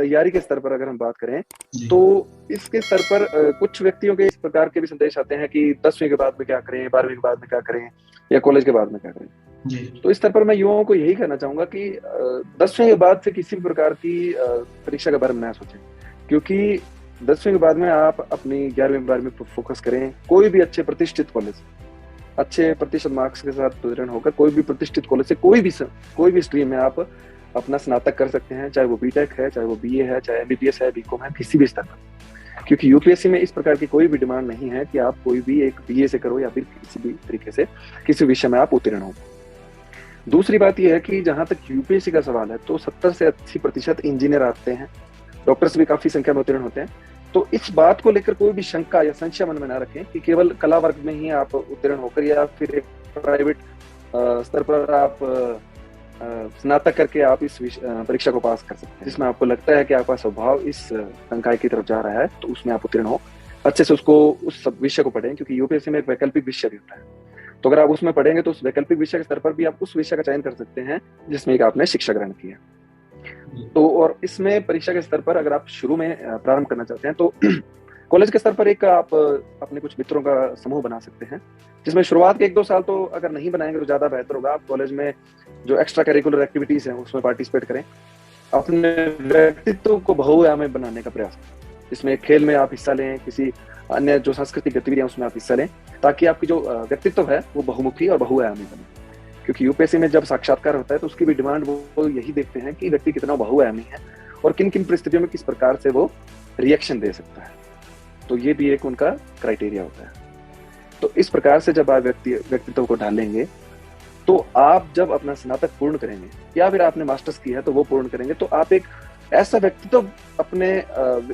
तैयारी के स्तर पर अगर हम बात करें जी। तो इसके स्तर पर कुछ व्यक्तियों के इस प्रकार के भी संदेश आते हैं कि 10वीं के बाद में क्या करें, 12वीं के बाद में क्या करें, या कॉलेज के बाद में क्या करें। जी। तो इस स्तर पर मैं युवाओं को यही कहना चाहूंगा कि 10वीं के बाद से किसी भी प्रकार की परीक्षा के बारे में ना सोचें, क्योंकि 10वीं के बाद में आप अपनी 11वीं 12वीं पर फोकस करें। कोई भी अच्छे प्रतिष्ठित कॉलेज, अच्छे प्रतिशत मार्क्स के साथ उत्तीर्ण होकर कोई भी प्रतिष्ठित कॉलेज से कोई भी स्ट्रीम में आप अपना स्नातक कर सकते हैं, चाहे वो बीटेक है, चाहे वो बीए है, चाहे एमबीबीएस है, बीकॉम है, किसी भी स्तर पर। क्योंकि यूपीएससी में इस प्रकार की कोई भी डिमांड नहीं है कि आप कोई भी एक बीए से करो या फिर किसी भी तरीके से किसी विषय में आप उत्तीर्ण हो। दूसरी बात यह है कि जहां तक यूपीएससी का सवाल है तो 70 से 80% इंजीनियर आते हैं, डॉक्टर्स भी काफी संख्या में उत्तीर्ण होते हैं। तो इस बात को लेकर कोई भी शंका या संशय मन में ना रखें कि केवल कला वर्ग में ही आप उत्तीर्ण होकर या फिर एक प्राइवेट स्तर पर आप स्नातक करके आप इस परीक्षा को पास कर सकते हैं। जिसमें आपको लगता है कि आपका स्वभाव इस संकाय की तरफ जा रहा है तो उसमें आप उत्तीर्ण हो, अच्छे से उसको उस विषय को पढ़ें, क्योंकि यूपीएससी में एक वैकल्पिक विषय भी होता है। तो अगर आप उसमें पढ़ेंगे तो उस वैकल्पिक विषय के स्तर पर भी आप उस विषय का चयन कर सकते हैं जिसमें एक आपने शिक्षा ग्रहण किया। तो और इसमें परीक्षा के स्तर पर अगर आप शुरू में प्रारंभ करना चाहते हैं तो कॉलेज के स्तर पर एक आप अपने कुछ मित्रों का समूह बना सकते हैं, जिसमें शुरुआत के 1-2 साल तो अगर नहीं बनाएंगे तो ज्यादा बेहतर होगा। आप कॉलेज में जो एक्स्ट्रा करिकुलर एक्टिविटीज हैं उसमें पार्टिसिपेट करें, अपने व्यक्तित्व को बहुआयामी बनाने का प्रयास करें। इसमें खेल में आप हिस्सा लें, किसी अन्य जो सांस्कृतिक गतिविधियां उसमें आप हिस्सा लें, ताकि आपकी जो व्यक्तित्व है वो बहुमुखी और बहुआयामी बने। क्योंकि यूपीएससी में जब साक्षात्कार होता है तो उसकी भी डिमांड वो यही देखते हैं कि व्यक्ति कितना बहुआयामी है और किन किन परिस्थितियों में किस प्रकार से वो रिएक्शन दे सकता है। तो ये भी एक उनका क्राइटेरिया होता है। तो इस प्रकार से जब आप व्यक्तित्व को ढालेंगे तो आप जब अपना स्नातक पूर्ण करेंगे या फिर आपने मास्टर्स किया है तो वो पूर्ण करेंगे, तो आप एक ऐसा व्यक्तित्व अपने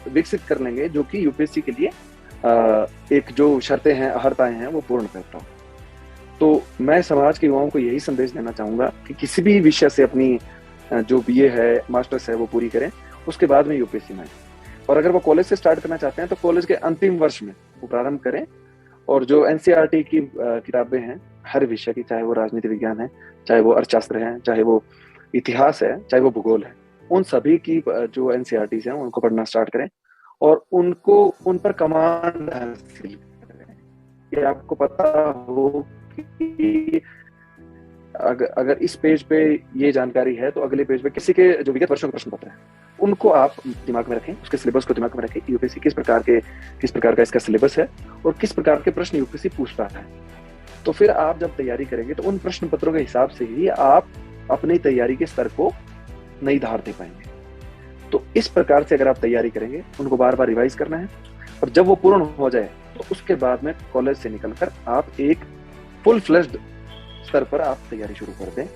विकसित कर लेंगे जो कि यूपीएससी के लिए एक जो शर्तें हैं, अहर्ताएं हैं, वो पूर्ण करता हो। तो मैं समाज के युवाओं को यही संदेश देना चाहूंगा कि किसी भी विषय से अपनी जो बीए है, मास्टर्स है, वो पूरी करें, उसके बाद में यूपीएससी में आए। और अगर वो कॉलेज से स्टार्ट करना चाहते हैं तो कॉलेज के अंतिम वर्ष में वो प्रारंभ करें। और जो एनसीईआरटी की किताबें हैं हर विषय की, चाहे वो राजनीति विज्ञान है, चाहे वो अर्थशास्त्र है, चाहे वो इतिहास है, चाहे वो भूगोल है, उन सभी की जो एनसीईआरटीज हैं उनको पढ़ना स्टार्ट करें और उनको उन पर कमांड हासिल करें। ये आपको पता हो कि अगर इस पेज पे ये जानकारी है तो अगले पेज पे किसी के जो विगत वर्षों के प्रश्न पत्र हैं उनको आप दिमाग में रखें, उसके सिलेबस को दिमाग में रखें कि यूपीएससी किस प्रकार का इसका सिलेबस है और किस प्रकार के प्रश्न यूपीएससी पूछता है। तो फिर आप जब तैयारी करेंगे तो उन प्रश्न पत्रों के हिसाब से ही आप अपनी तैयारी के स्तर को नई धार दे पाएंगे। तो इस प्रकार से अगर आप तैयारी करेंगे, उनको बार बार रिवाइज करना है और जब वो पूर्ण हो जाए तो उसके बाद में कॉलेज से निकलकर आप एक फुल फ्लेज्ड स्तर पर आप तैयारी शुरू कर दें